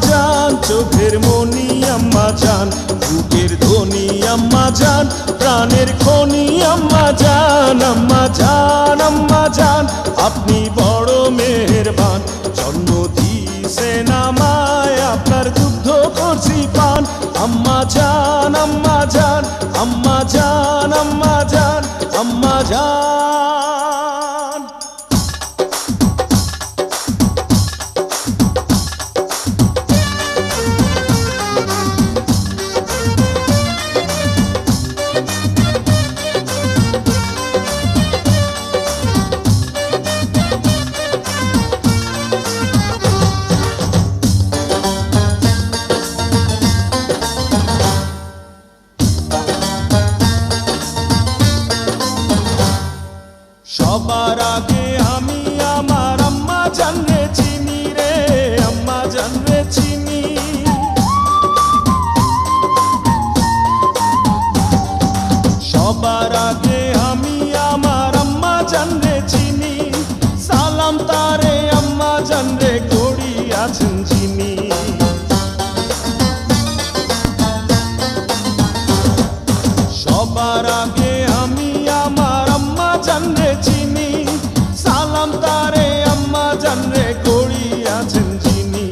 জান, চোখের মনি আম্মা জান, বুকের ধ্বনি আম্মা জান, প্রাণের খনি আম্মা জান। আম্মা জান, আম্মা জান, আপনি বড় মেহেরবান, জন্ম দিয়েছেন আমায়, আপনার দুগ্ধ করছি পান। আম্মা জান, আম্মা জান, আম্মা জান, আম্মা জান, আম্মা জান। সবার আগে আমি আমার আম্মা জানরে চিনি রে, আম্মা জানরে চিনি। সবার আগে আমি আমার আম্মা জানরে চিনি, সালাম তারে আম্মা জানরে করি আছেন যিনি। সবার আগে আমি আমার আম্মা জানরে চিনি, সালাম তারে আম্মা জানরে করি আছেন যিনি।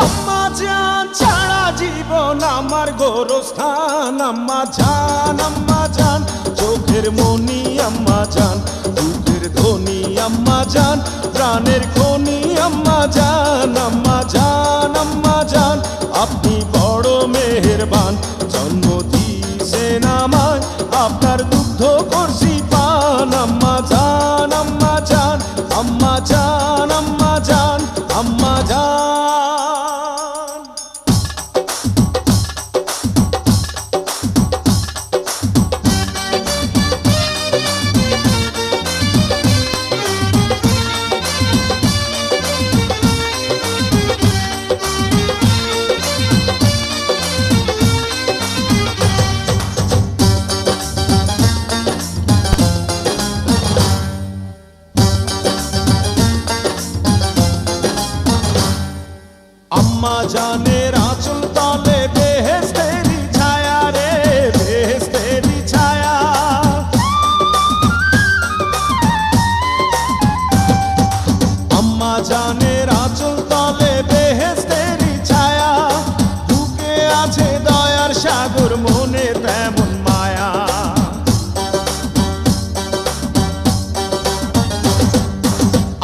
আম্মা জান ছাড়া জীবন আমার গোরস্থান। আম্মা জান, আম্মা জান, চোখের মনি আম্মা জান, বুকের ধ্বনি আম্মা জান, প্রাণের খনি আম্মা জান। আম্মা জান, আম্মা জান, আপনি বড় মেহেরবান, জন্ম দিয়েছেন আমায়, আপনার দুগ্ধ করছি পান। আম্মা জান, আম্মা জান, আম্মা জান, আম্মা জান, আম্মা জান। আম্মা জানের আঁচল তলে বেহেশতেরি ছায়া রে, বেহেশতেরি ছায়া। আম্মা জানের আঁচল তলে বেহেশতেরি ছায়া, বুকে আছে দয়ার সাগর, মনে তেমন মায়া।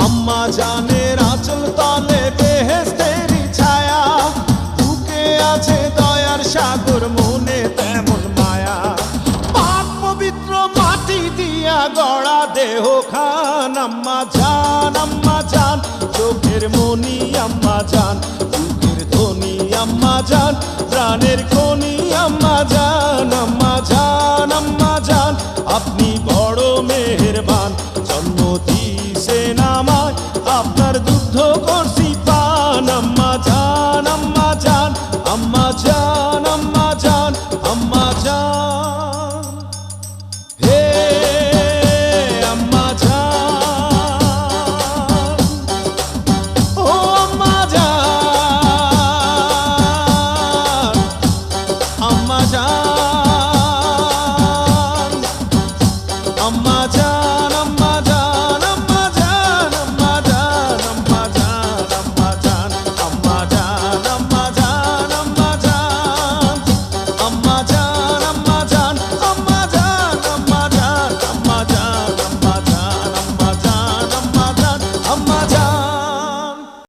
আম্মা জানের আঁচল তলে বেহেশতেরি ছায়া, বুকে আছে দয়ার সাগর, মনে তেমন মায়া। পাক পবিত্র মাটি দিয়া গড়া দেহ খান। আম্মা জান, আম্মা জান, চোখের মনি আম্মা জান, বুকের ধ্বনি আম্মা জান, প্রাণের খনি আম্মা জান। আম্মা জান, আম্মা জান, আপনি বড় মেহেরবান, জন্ম দিয়েছেন আমায়, আপনার দুগ্ধ করছি পান। আম্মা জান, আম্মা জান, আম্মা জান।